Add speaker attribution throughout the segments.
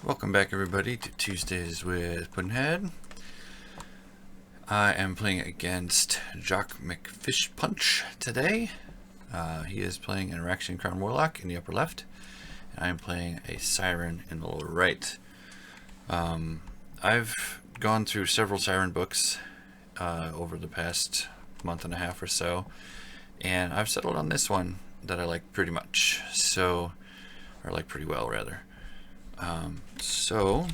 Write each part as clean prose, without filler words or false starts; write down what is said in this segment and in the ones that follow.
Speaker 1: Welcome back everybody to Tuesdays with Puddnhead. I am playing against jockMcFistpunch today. He is playing an Arcane Crown Warlock in the upper left, and I am playing a Siren in the lower right. I've gone through several Siren books over the past month and a half or so, and I've settled on this one that I like pretty much, or like pretty well rather. So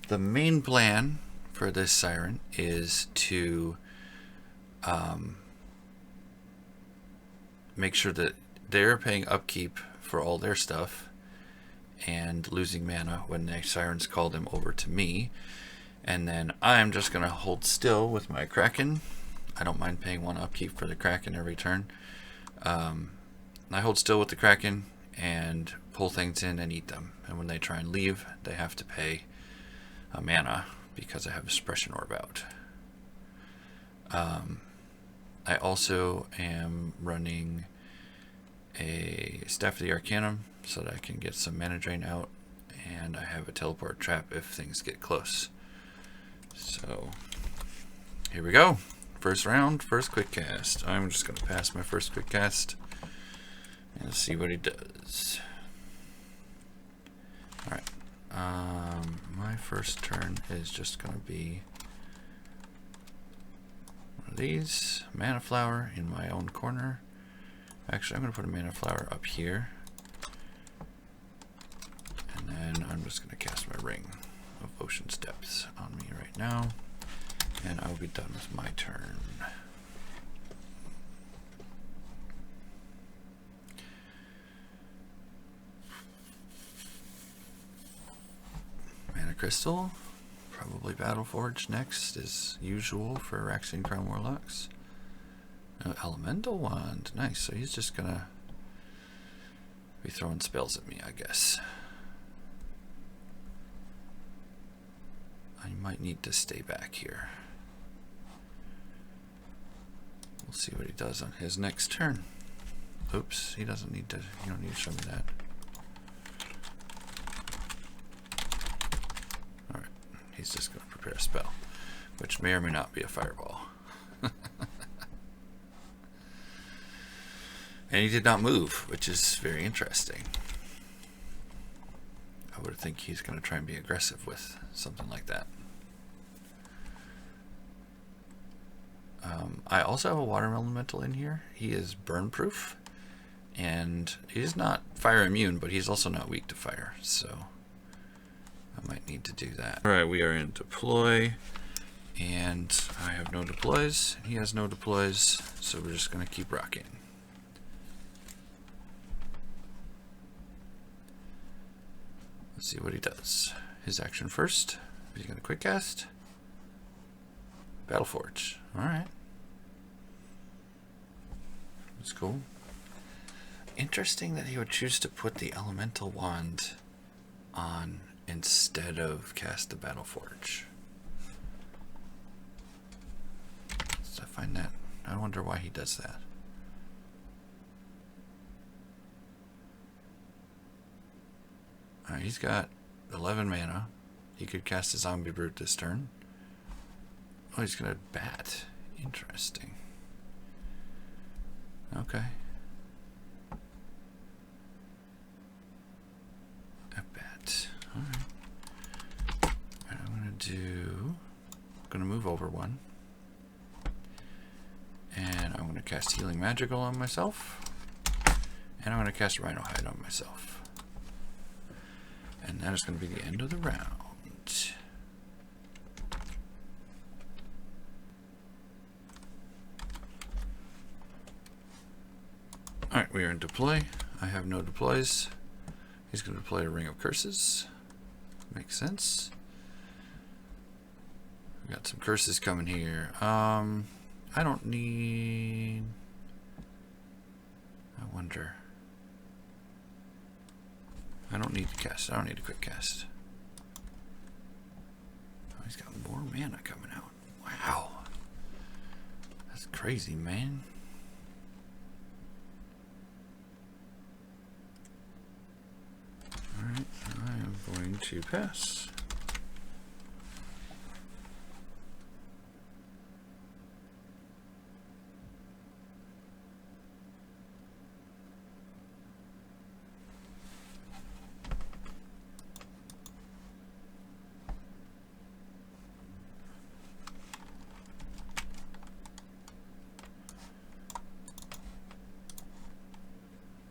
Speaker 1: the main plan for this Siren is to make sure that they're paying upkeep for all their stuff and losing mana when the Sirens call them over to me, and then I'm just gonna hold still with my Kraken. I don't mind paying one upkeep for the Kraken every turn. I hold still with the Kraken and pull things in and eat them, and when they try and leave they have to pay a mana because I have a suppression orb out. I also am running a Staff of the Arcanum so that I can get some mana drain out, and I have a teleport trap if things get close. So here we go. First round, first quick cast. I'm just going to pass my first quick cast and see what he does. Alright, my first turn is just going to be one of these. Mana Flower in my own corner. Actually, I'm going to put a Mana Flower up here. And then I'm just going to cast my Ring of Ocean's Depths on me right now. And I'll be done with my turn. Mana Crystal, probably Battleforge next, as usual for Arcane Crown Warlocks. Elemental Wand, nice. So he's just gonna be throwing spells at me, I guess. I might need to stay back here. We'll see what he does on his next turn. Oops, he doesn't need to. You don't need to show me that. Alright, he's just going to prepare a spell, which may or may not be a fireball. And he did not move, which is very interesting. I would think he's going to try and be aggressive with something like that. I also have a water elemental in here. He is burn proof, and he's not fire immune, but he's also not weak to fire, so I might need to do that. Alright, we are in deploy, and I have no deploys, he has no deploys, so we're just going to keep rocking. Let's see what he does. His action first. He's going to quick cast. Battleforge. Alright. That's cool. Interesting that he would choose to put the Elemental Wand on instead of cast the Battleforge. So I find that. I wonder why he does that. Alright, he's got 11 mana. He could cast a Zombie Brute this turn. Oh, he's gonna bat. Interesting. Okay. A bat. Alright. I'm gonna move over one. And I'm gonna cast Healing Magical on myself. And I'm gonna cast Rhino Hide on myself. And that is gonna be the end of the round. Alright, we are in deploy. I have no deploys. He's going to deploy a Ring of Curses. Makes sense. We got some curses coming here. I don't need... I wonder... I don't need to cast. I don't need a quick cast. Oh, he's got more mana coming out. Wow. That's crazy, man. Alright. to pass.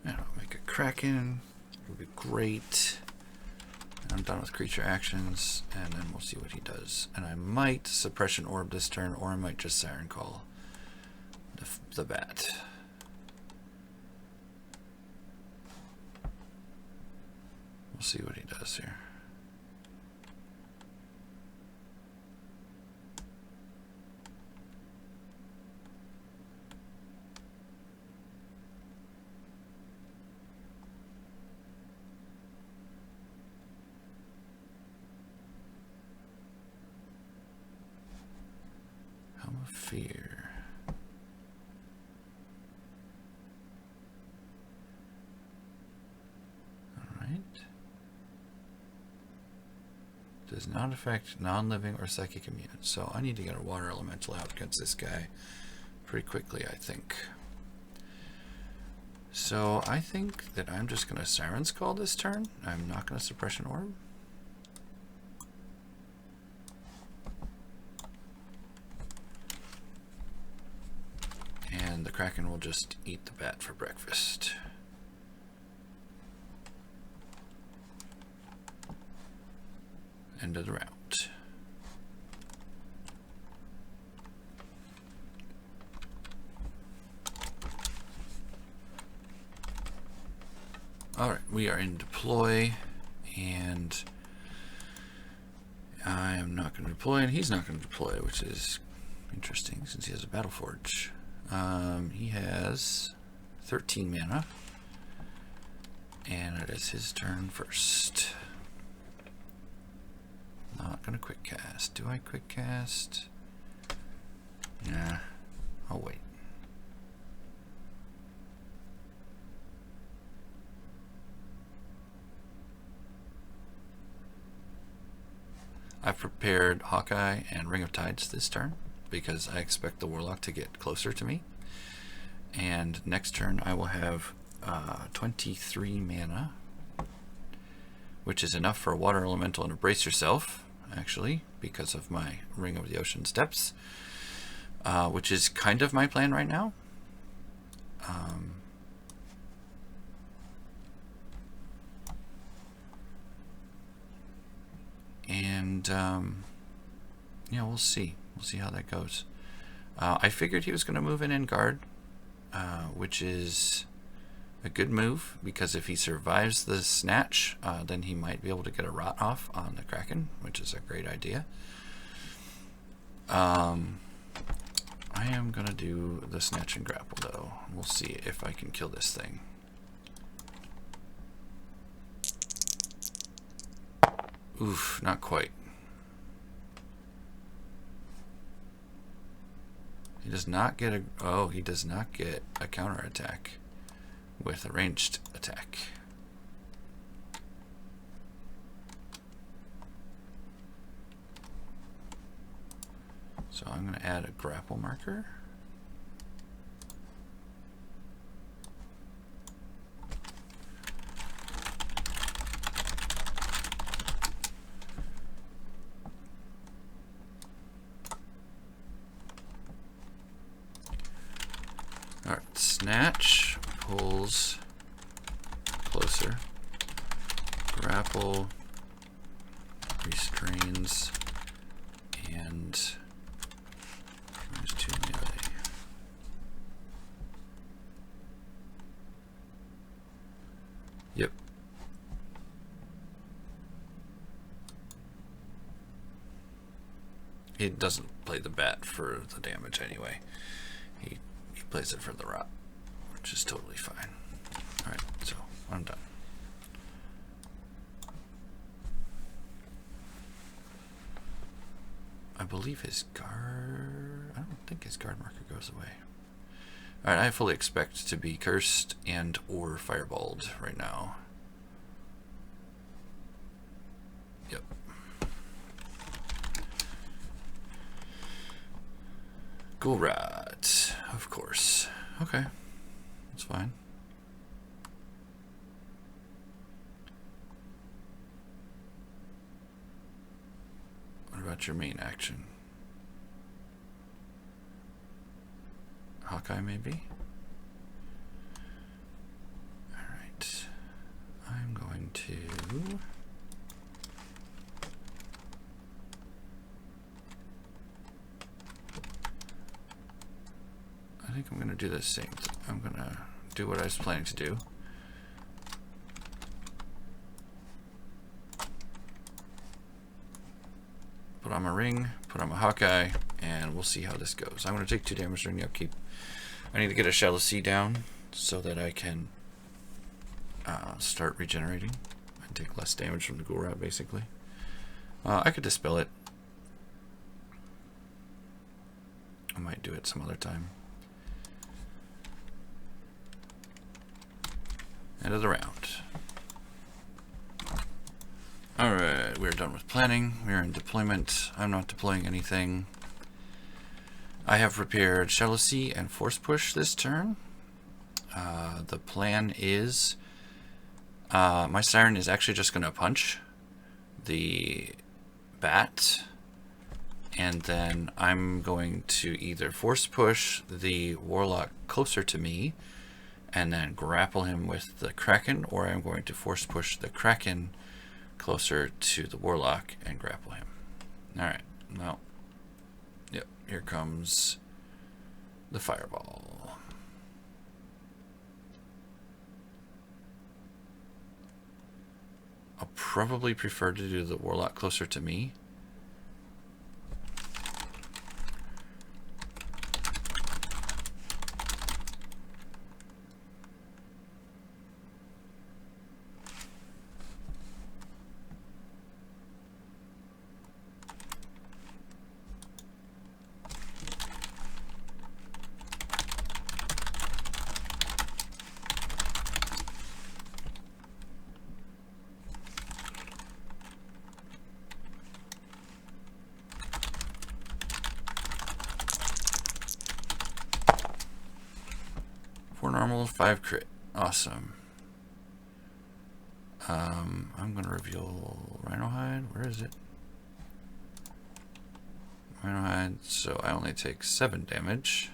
Speaker 1: And I'll make a Kraken. It'll be great. I'm done with creature actions, and then we'll see what he does. And I might Suppression Orb this turn, or I might just Siren Call the bat. We'll see what he does here. Fear. Alright. Does not affect non-living or psychic immune. So I need to get a water elemental out against this guy pretty quickly, I think. So I think that I'm just going to Siren's Call this turn. I'm not going to Suppression Orb. And the Kraken will just eat the bat for breakfast. End of the round. Alright, we are in deploy, and I am not going to deploy, and he's not going to deploy, which is interesting since he has a Battle Forge. He has 13 mana, and it is his turn first. Not gonna quick cast. Do I quick cast? Nah, I'll wait. I've prepared Hawkeye and Ring of Tides this turn, because I expect the Warlock to get closer to me. And next turn I will have 23 mana, which is enough for a water elemental and a Brace Yourself, actually, because of my Ring of the Ocean's Depths, which is kind of my plan right now. Yeah, we'll see. We'll see how that goes. I figured he was going to move in guard, which is a good move, because if he survives the snatch, then he might be able to get a rot off on the Kraken, which is a great idea. I am going to do the snatch and grapple, though. We'll see if I can kill this thing. Oof, not quite. He does not get a... Oh, he does not get a counterattack with a ranged attack. So I'm going to add a grapple marker. Alright, snatch pulls closer. Grapple restrains, and there's 2 melee. Yep. He doesn't play the bat for the damage anyway. He plays it for the rot, which is totally fine. Alright, so I'm done. I believe his guard... I don't think his guard marker goes away. Alright, I fully expect to be cursed and or fireballed right now. Ghoul Rat, of course. Okay, that's fine. What about your main action? Hawkeye, maybe? Alright. I'm going to... I think I'm going to do the same thing. I'm going to do what I was planning to do. Put on my ring, put on my Hawkeye, and we'll see how this goes. I'm going to take 2 damage during the upkeep. I need to get a Shallow Sea down so that I can start regenerating and take less damage from the Ghoul Rat, basically. I could dispel it. I might do it some other time. End of the round. Alright, we're done with planning. We're in deployment. I'm not deploying anything. I have prepared Shallow Sea and Force Push this turn. The plan is my Siren is actually just going to punch the bat, and then I'm going to either Force Push the Warlock closer to me and then grapple him with the Kraken, or I'm going to Force Push the Kraken closer to the Warlock and grapple him. Alright, well, yep, here comes the Fireball. I'll probably prefer to do the Warlock closer to me. Normal, 5 crit. Awesome. I'm going to reveal Rhino Hide. Where is it? Rhino Hide. So I only take 7 damage.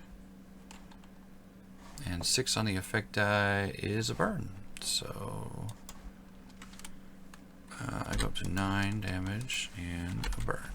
Speaker 1: And 6 on the effect die is a burn. So I go up to 9 damage and a burn.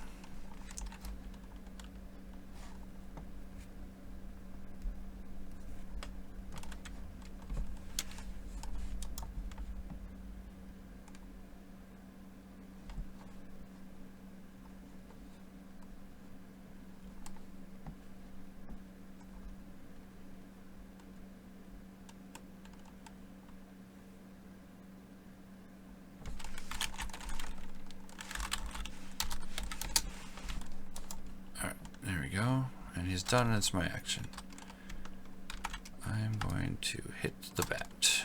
Speaker 1: Go, and he's done, and it's my action. I'm going to hit the bat.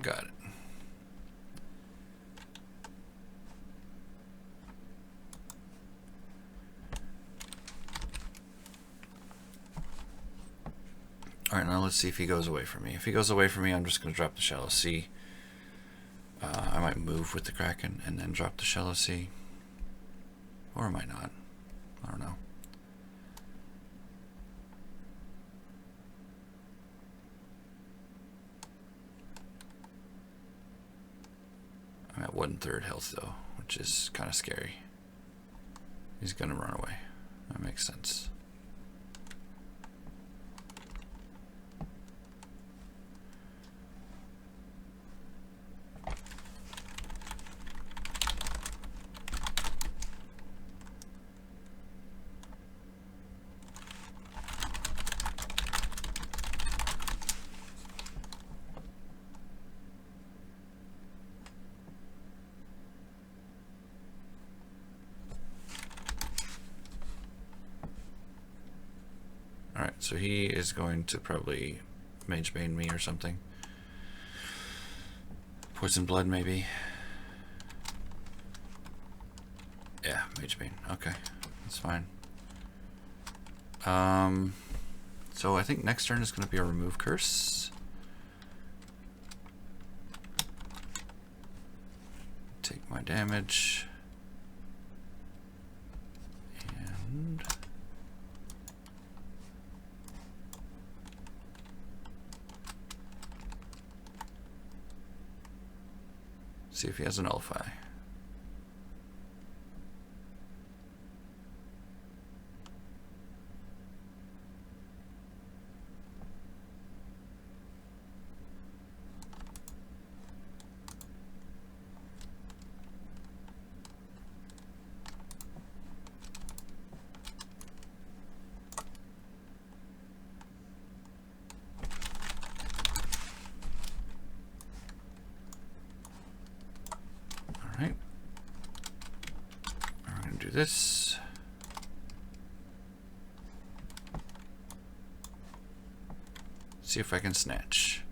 Speaker 1: Got it. Alright, now let's see if he goes away from me. If he goes away from me, I'm just going to drop the Shallow Sea. I might move with the Kraken and then drop the Shallow Sea. Or I might not. I don't know. I'm at 1/3 health though, which is kind of scary. He's gonna run away. That makes sense. Alright, so he is going to probably Mage Bane me or something. Poison Blood, maybe. Mage Bane. Okay, that's fine. So I think next turn is going to be a remove curse. Take my damage. And see if he has a nullify. Alright. We're going to do this. See if I can snatch.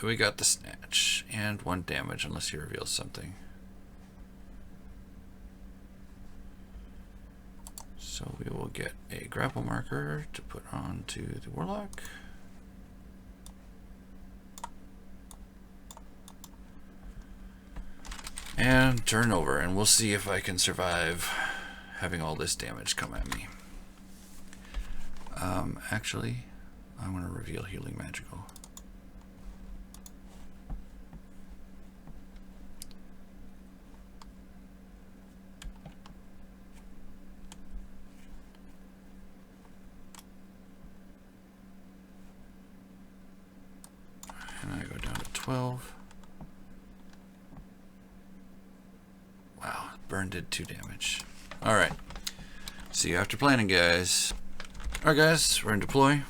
Speaker 1: We got the snatch and 1 damage unless he reveals something. So we will get a grapple marker to put onto the Warlock. And turn over, and we'll see if I can survive having all this damage come at me. Actually, I want to reveal Healing Magical. And I go down to 12. Wow, burn did 2 damage. Alright. See you after planning, guys. Alright, guys, we're in deploy.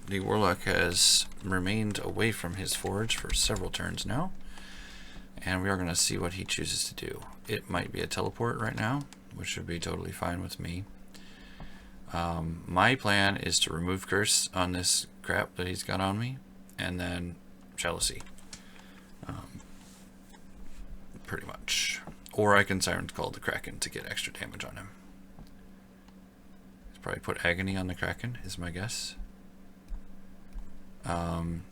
Speaker 1: The Warlock has remained away from his forge for several turns now. And we are going to see what he chooses to do. It might be a teleport right now, which would be totally fine with me. My plan is to remove curse on this crap that he's got on me, and then jealousy. Pretty much. Or I can Siren's Call the Kraken to get extra damage on him. Probably put Agony on the Kraken, is my guess.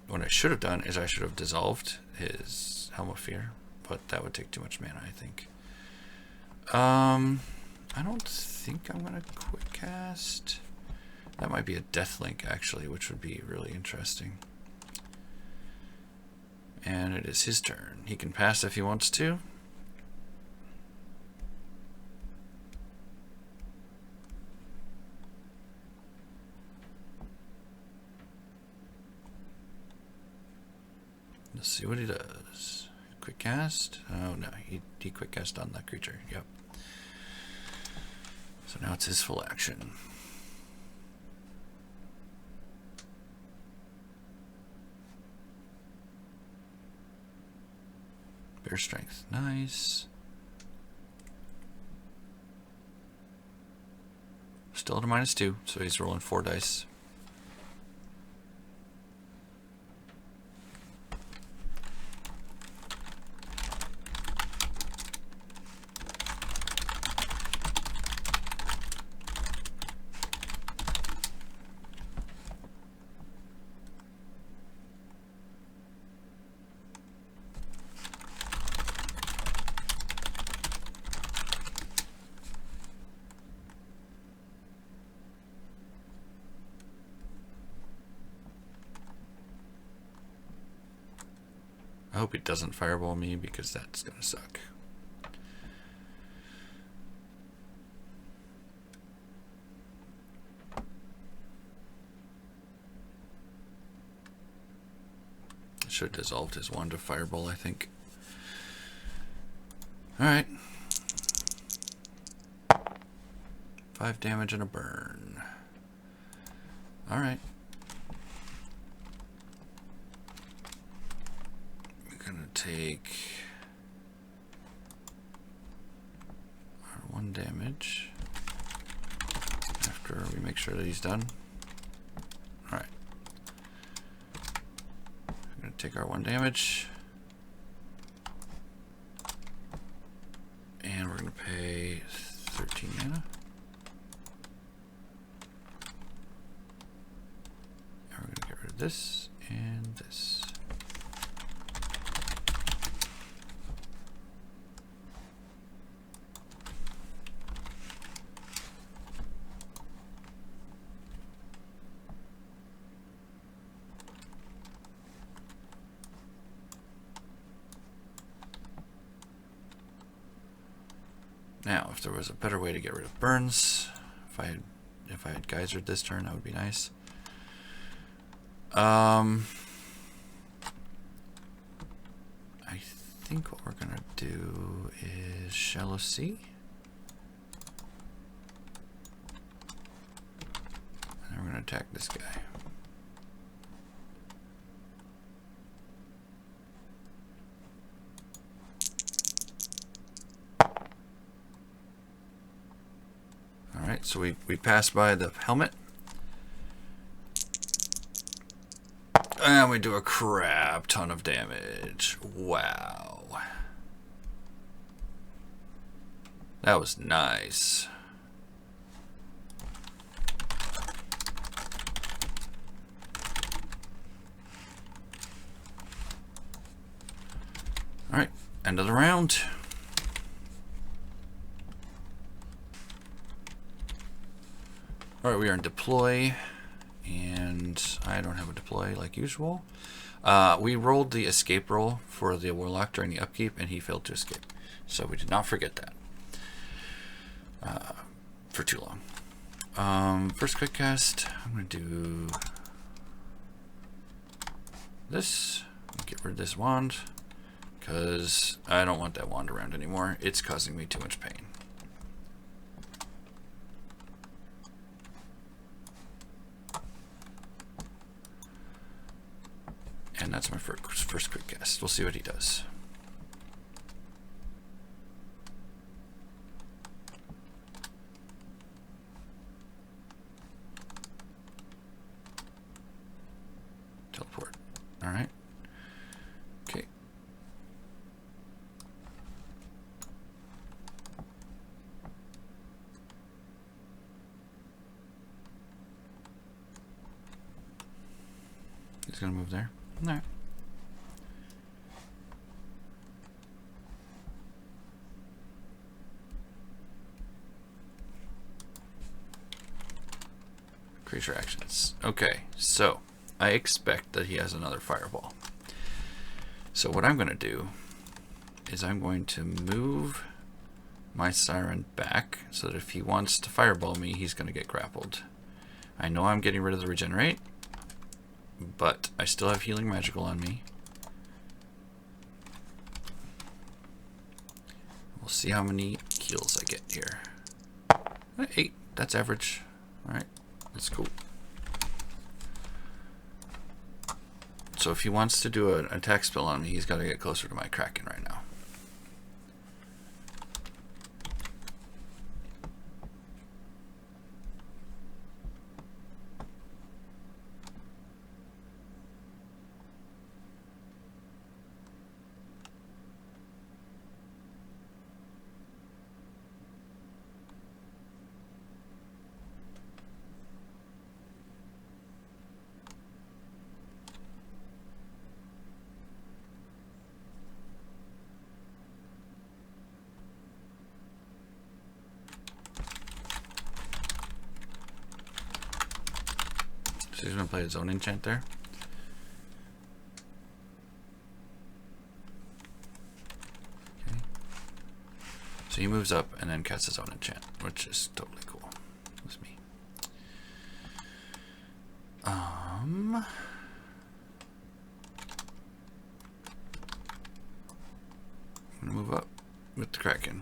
Speaker 1: What I should have done is I should have dissolved his Helm of Fear, but that would take too much mana, I think. I don't think I'm going to quick cast. That might be a Deathlink, actually, which would be really interesting. And it is his turn. He can pass if he wants to. Let's see what he does. Quick cast? Oh no, he quick cast on the creature. Yep. So now it's his full action. Bear strength, nice. Still at a -2, so he's rolling 4 dice. I hope it doesn't fireball me because that's gonna suck. I should have dissolved his wand of fireball, I think. Alright. 5 damage and a burn. Alright. Take our 1 damage after we make sure that he's done. Alright. We're going to take our 1 damage. pay 13 mana. And we're gonna get rid of this and this. Now, if there was a better way to get rid of burns, if I had geysered this turn, that would be nice. I think what we're gonna do is Shallow Sea. And we're gonna attack this guy. Alright, so we pass by the helmet. And we do a crap ton of damage. Wow. That was nice. Alright, end of the round. Alright, we are in deploy. And I don't have a deploy like usual. We rolled the escape roll for the Warlock during the upkeep, and he failed to escape. So we did not forget that for too long. First quick cast, I'm going to do this. Get rid of this wand, because I don't want that wand around anymore. It's causing me too much pain. And that's my first quick cast. We'll see what he does. Teleport. Alright. Okay. He's gonna move there. Alright. Creature actions. Okay, so I expect that he has another fireball. So what I'm going to do is I'm going to move my Siren back so that if he wants to fireball me, he's going to get grappled. I know I'm getting rid of the regenerate, but I still have healing magical on me. We'll see how many heals I get here. 8, that's average. Alright, that's cool. So if he wants to do an attack spell on me, he's got to get closer to my Kraken right now. So he's going to play his own enchant there. Okay. So he moves up and then casts his own enchant, which is totally cool. That's me. I'm going to move up with the Kraken.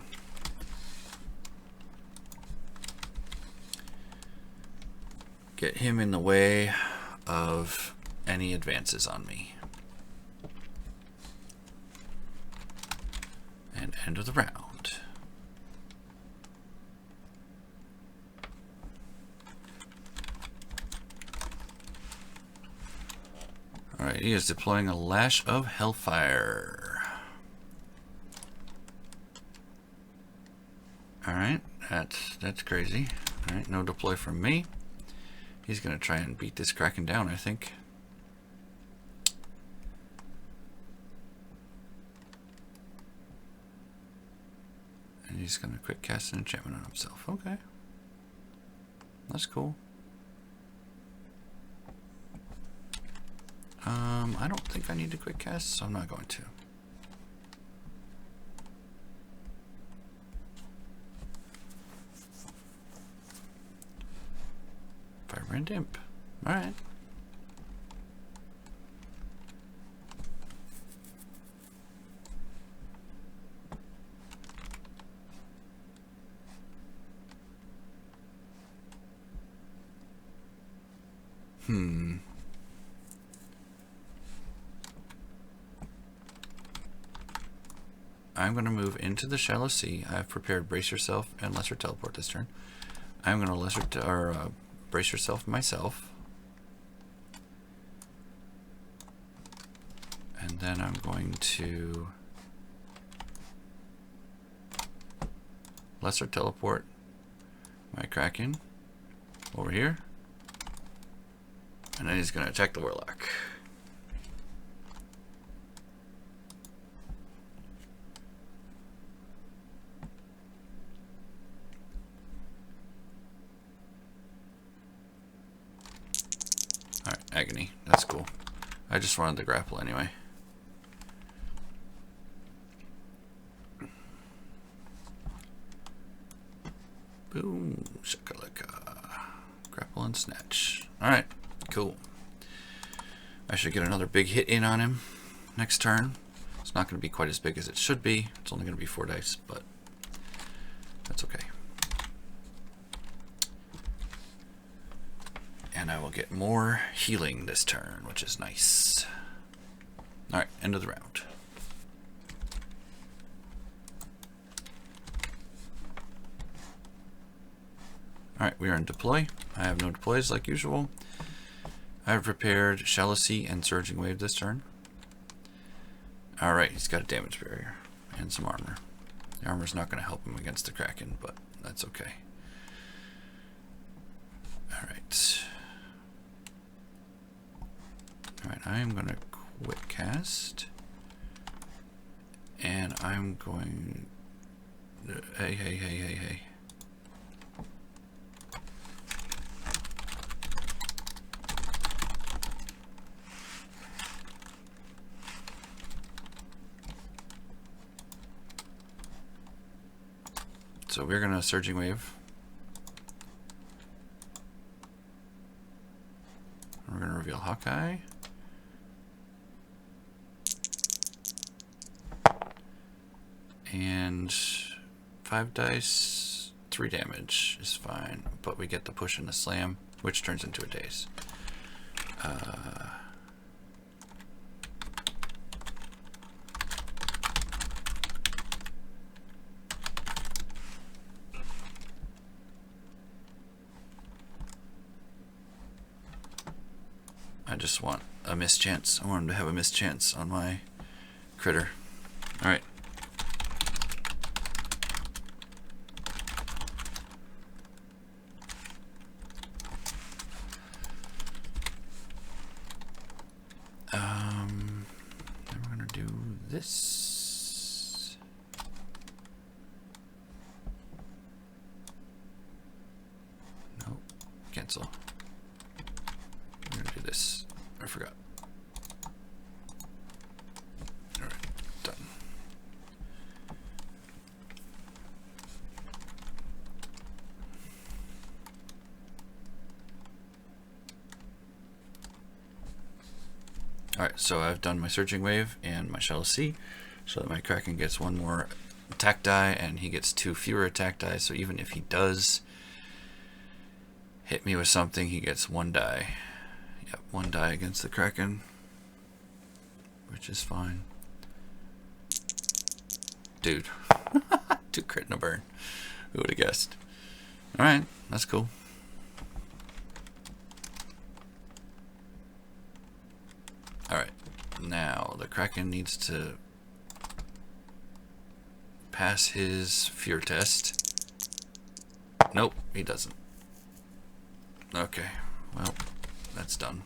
Speaker 1: Get him in the way of any advances on me. And end of the round. Alright, he is deploying a Lash of Hellfire. That's crazy. Alright, no deploy from me. He's gonna try and beat this Kraken down, I think. And he's gonna quick cast an enchantment on himself. Okay. That's cool. I don't think I need to quick cast, so I'm not going to. Firebrand Imp. Alright. I'm going to move into the Shallow Sea. I've prepared Brace Yourself and Lesser Teleport this turn. I'm going to Brace Yourself myself. And then I'm going to Lesser Teleport my Kraken over here. And then he's going to attack the Warlock. Alright, Agony. That's cool. I just wanted the grapple anyway. Boom. Shakalaka. Grapple and snatch. Alright, cool. I should get another big hit in on him next turn. It's not going to be quite as big as it should be. It's only going to be 4 dice, but that's okay. And I will get more healing this turn, which is nice. Alright, end of the round. Alright, we are in deploy. I have no deploys like usual. I have prepared Shallow Sea and Surging Wave this turn. Alright, he's got a damage barrier and some armor. The armor's not going to help him against the Kraken, but that's okay. Alright. Alright, I am going to quick cast. And I'm going... Hey. So we're gonna Surging Wave. We're gonna reveal Hawkeye. And 5 dice, 3 damage is fine, but we get the push and the slam, which turns into a daze. I just want a mischance. I want him to have a mischance on my critter. Alright. Then we're gonna do this. Nope. Cancel. We're gonna do this. I forgot. Alright, done. Alright, so I've done my Surging Wave and my Shallow Sea, so that my Kraken gets 1 more attack die, and he gets 2 fewer attack die, so even if he does hit me with something, he gets 1 die. Yep, 1 die against the Kraken, which is fine. Dude. 2 crit and a burn. Who would have guessed? Alright, that's cool. Alright, now the Kraken needs to pass his fear test. Nope, he doesn't. Okay, well, that's done.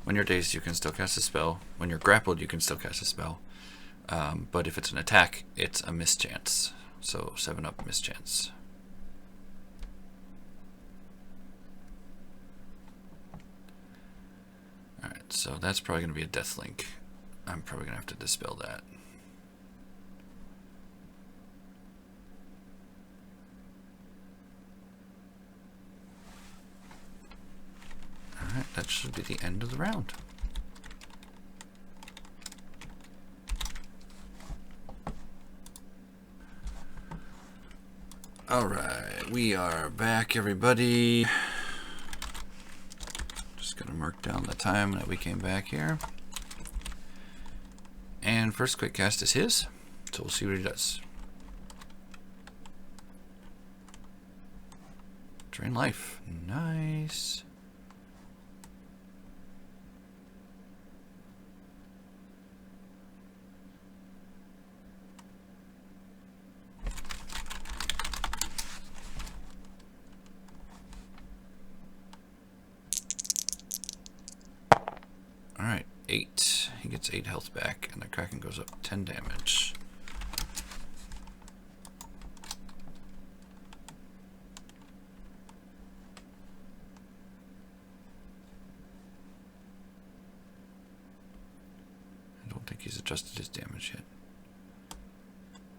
Speaker 1: When you're dazed, you can still cast a spell. When you're grappled, you can still cast a spell. But if it's an attack, it's a mischance. So 7-up mischance. Alright, so that's probably going to be a death link. I'm probably going to have to dispel that. Alright, that should be the end of the round. Alright, we are back, everybody. Just gonna mark down the time that we came back here. And first quick cast is his, so we'll see what he does. Drain life. Nice. Alright, 8. He gets 8 health back, and the Kraken goes up 10 damage. I don't think he's adjusted his damage yet.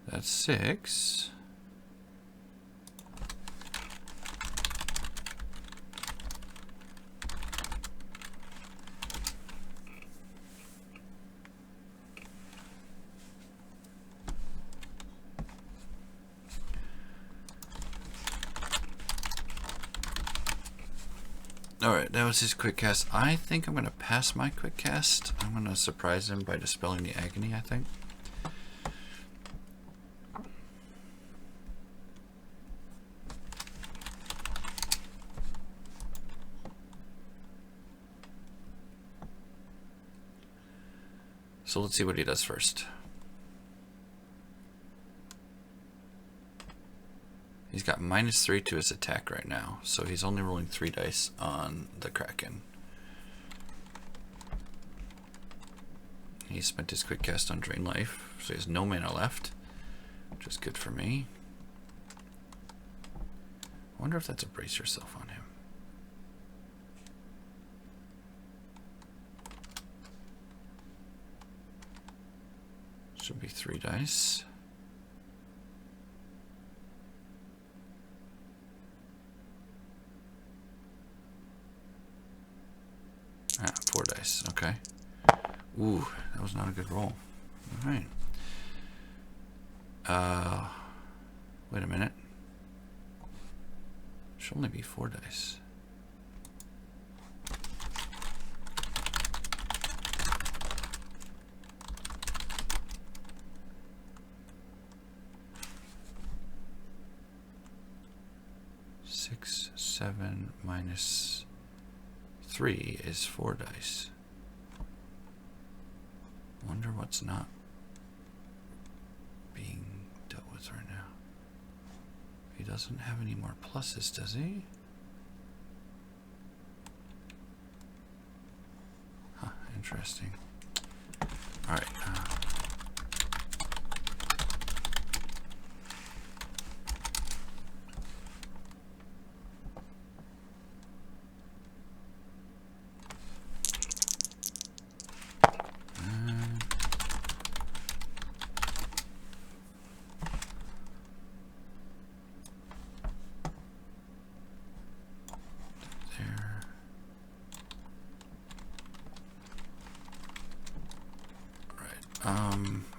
Speaker 1: That's 6. Alright, that was his quick cast. I think I'm going to pass my quick cast. I'm going to surprise him by dispelling the agony, I think. So let's see what he does first. He's got -3 to his attack right now, so he's only rolling 3 dice on the Kraken. He spent his quick cast on Drain Life, so he has no mana left, which is good for me. I wonder if that's a Brace Yourself on him. Should be 3 dice. Ah, 4 dice, okay. Ooh, that was not a good roll. Alright. Wait a minute. Should only be 4 dice. Six, 7 minus 3 is 4 dice. Wonder what's not being dealt with right now. He doesn't have any more pluses, does he? Huh, interesting. Alright.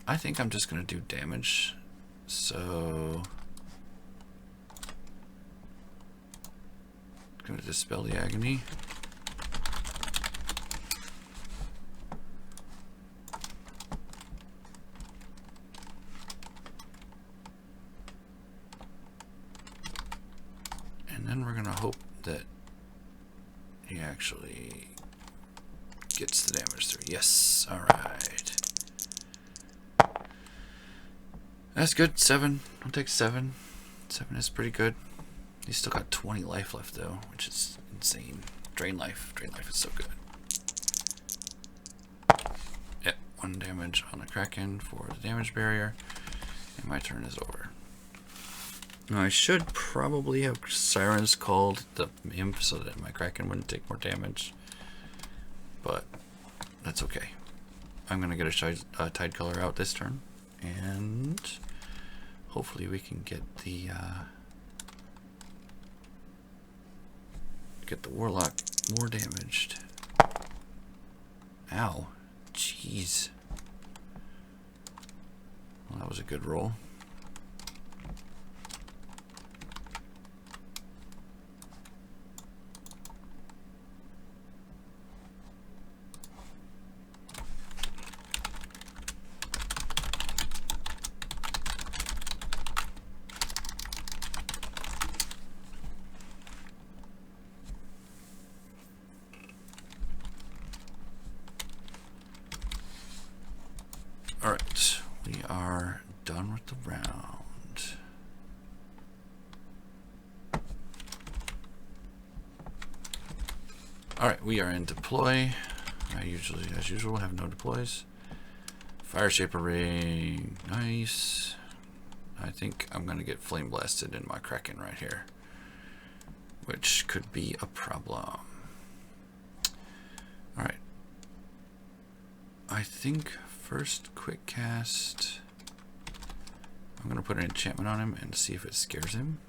Speaker 1: I think I'm just going to do damage, so I'm going to dispel the agony. actually gets the damage through. Yes, alright. That's good. 7. I'll take 7. 7 is pretty good. He's still got 20 life left though, which is insane. Drain life. Drain life is so good. Yep, 1 damage on the Kraken for the damage barrier. And my turn is over. Now I should probably have Sirens called the imp so that my Kraken wouldn't take more damage. But that's okay. I'm going to get a Tide Color out this turn. And hopefully we can get the Warlock more damaged. Ow. Jeez. Well, that was a good roll. Alright, we are done with the round. Alright, we are in deploy. I usually, as usual, have no deploys. Fire Shaper Ring, nice. I think I'm going to get Flame Blasted in my Kraken right here, which could be a problem. Alright. I think first quick cast, I'm going to put an enchantment on him and see if it scares him.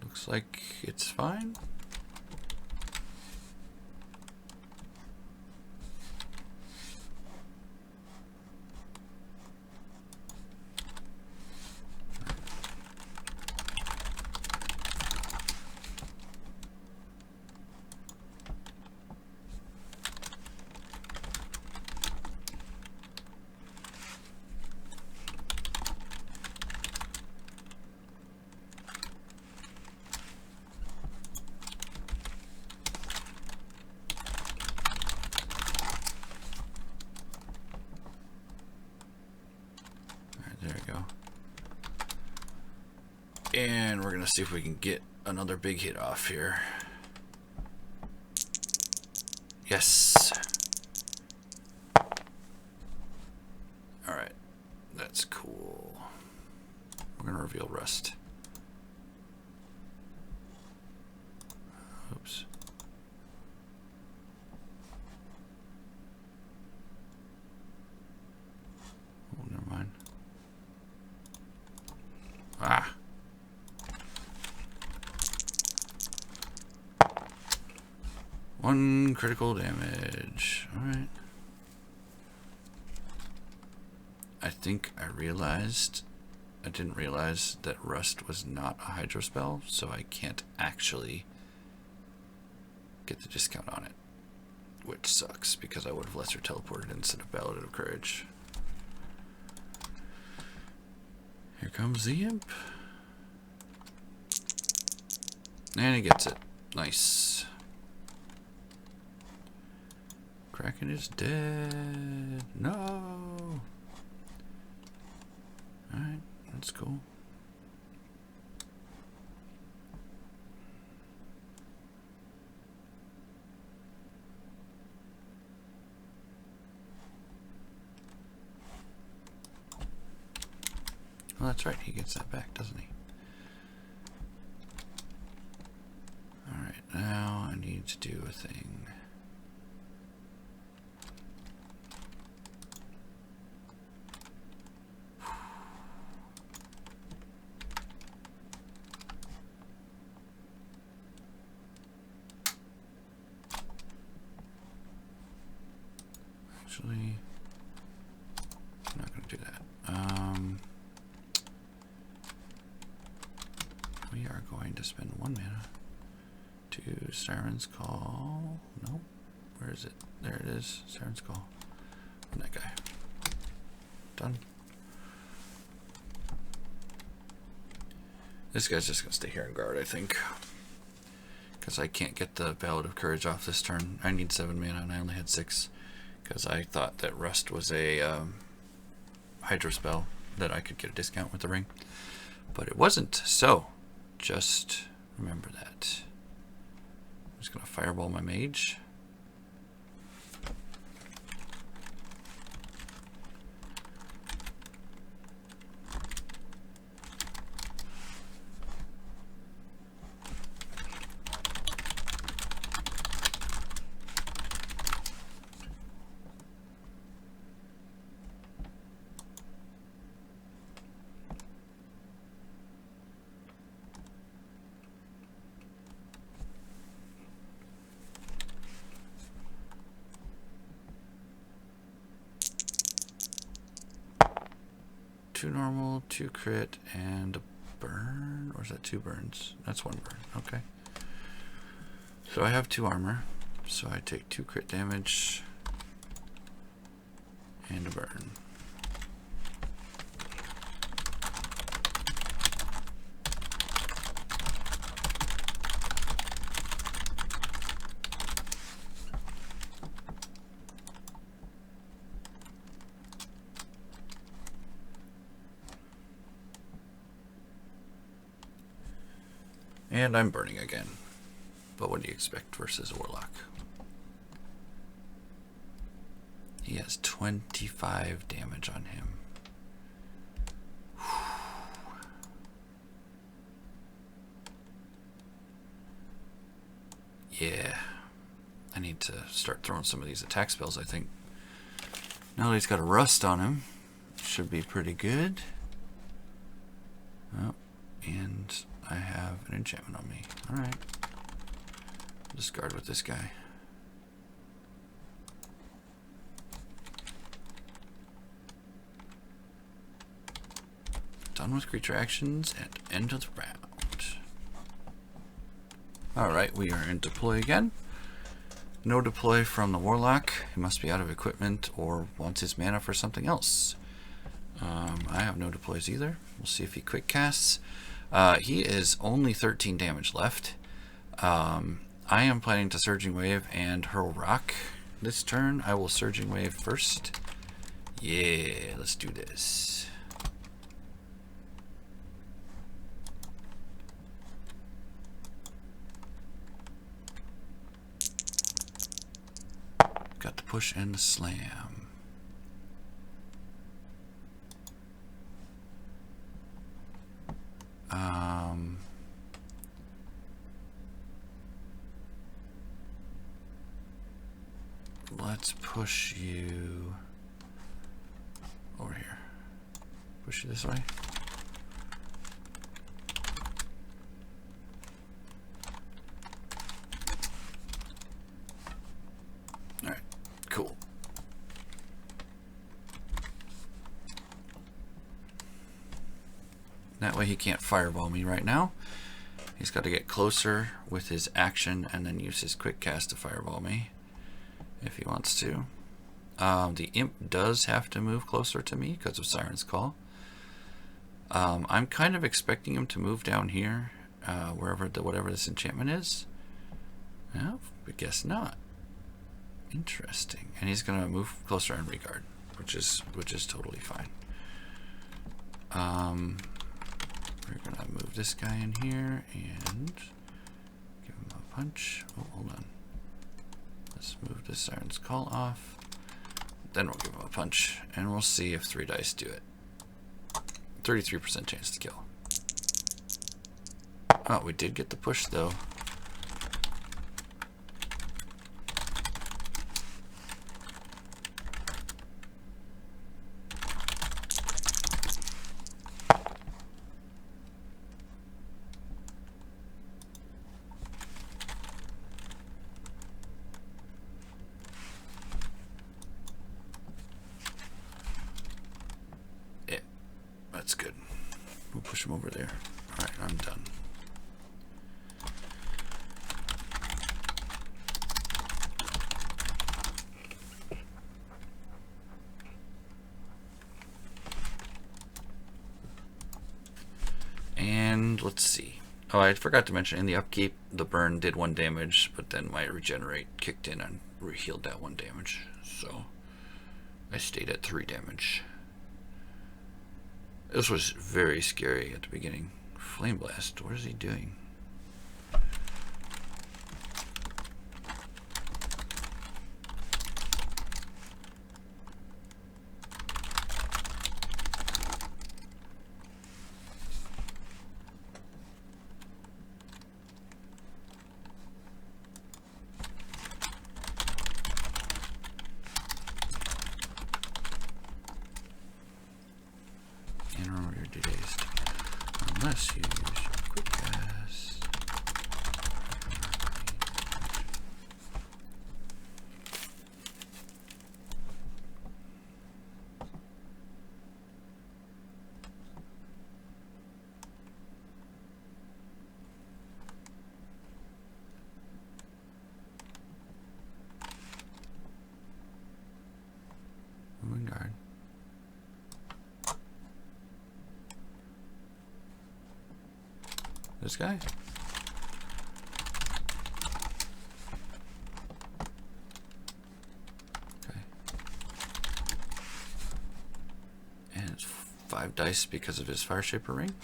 Speaker 1: Looks like it's fine. There we go. And we're going to see if we can get another big hit off here. Yes. Alright. That's cool. We're going to reveal Rust. Oops. Oh, never mind. Ah. One critical damage. Alright. I think I didn't realize that Rust was not a Hydro spell, so I can't actually get the discount on it. Which sucks, because I would have lesser teleported instead of Ballad of Courage. Here comes the imp. And he gets it. Nice. Kraken is dead. No. Alright, that's cool. Well, that's right, he gets that back, doesn't he? Alright, now I need to do a thing. Actually, I'm not going to do that. We are going to spend 1 mana Do Siren's Call. Nope. Where is it? There it is. Siren's Call. And that guy. Done. This guy's just going to stay here and guard, I think. Because I can't get the Ballad of Courage off this turn. I need 7 mana and I only had 6. Because I thought that Rust was a Hydro spell that I could get a discount with the ring. But it wasn't. So, just remember that. I'm just going to Fireball my Mage. Two normal, 2 crit, and a burn? Or is that 2 burns? That's 1 burn. Okay. So I have 2 armor. So I take 2 crit damage and a burn. And I'm burning again. But what do you expect versus a Warlock? He has 25 damage on him. Yeah. I need to start throwing some of these attack spells, I think. Now that he's got a Rust on him, should be pretty good. Oh, and I have an enchantment on me. Alright. Discard with this guy. Done with creature actions and end of the round. Alright, we are in deploy again. No deploy from the Warlock. He must be out of equipment or wants his mana for something else. I have no deploys either. We'll see if he quick casts. He is only 13 damage left. I am planning to Surging Wave and hurl Rock this turn. I will Surging Wave first. Yeah, let's do this. Got the push and the slam. Let's push you over here. Push you this way. Alright, cool. That way he can't fireball me right now. He's got to get closer with his action and then use his quick cast to fireball me if he wants to. The imp does have to move closer to me because of Siren's Call. I'm kind of expecting him to move down here, whatever this enchantment is. No, I guess not. Interesting. And he's gonna move closer in regard, which is totally fine. We're gonna move this guy in here and give him a punch. Oh, hold on. Let's move this Siren's Call off. Then we'll give him a punch, and we'll see if 3 dice do it. 33% chance to kill. Oh, we did get the push though. That's good. We'll push him over there. Alright, I'm done. And let's see. Oh, I forgot to mention, in the upkeep, the burn did 1 damage, but then my regenerate kicked in and healed that 1 damage. So I stayed at 3 damage. This was very scary at the beginning. Flame Blast, what is he doing? And remember your days, unless you use your quick cast. Moving guard. This guy? Okay. And it's 5 dice because of his Fire Shaper ring.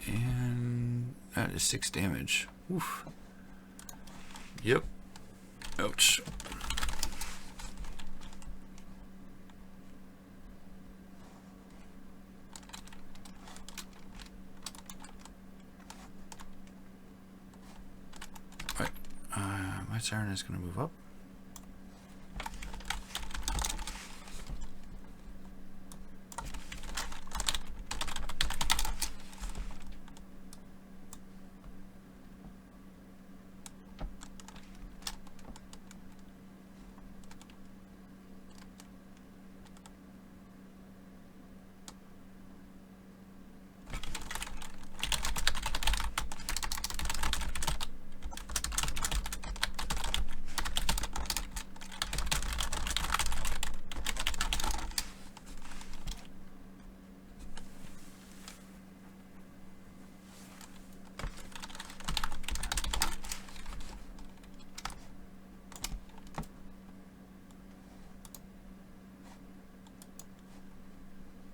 Speaker 1: And that is 6 damage. Oof. Yep. Ouch. My Siren is going to move up.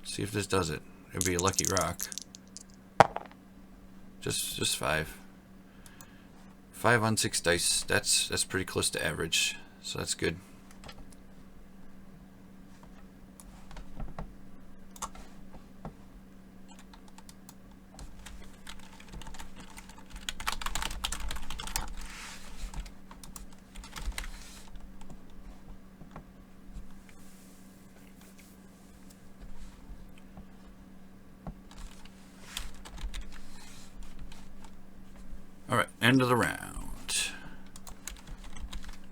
Speaker 1: See if this does it. It'd be a lucky rock. Just 5. 5 on 6 dice. That's pretty close to average. So that's good. Alright, end of the round.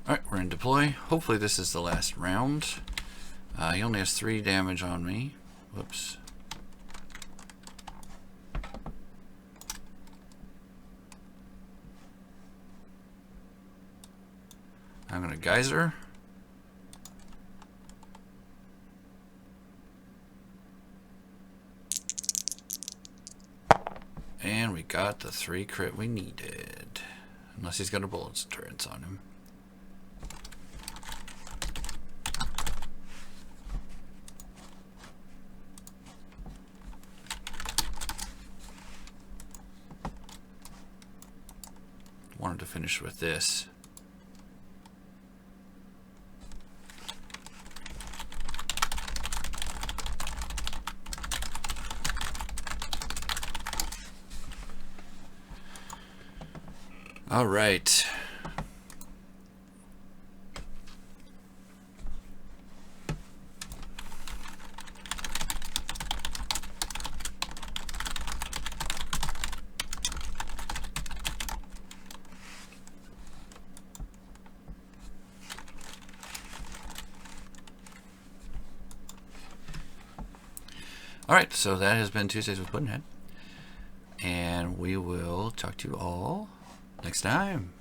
Speaker 1: Alright, we're in deploy. Hopefully this is the last round. He only has 3 damage on me. Whoops. I'm going to Geyser. And we got the 3 crit we needed. Unless he's got a bullets turrets on him. Wanted to finish with this. All right. All right, so that has been Tuesdays with Puddnhead, and we will talk to you all next time.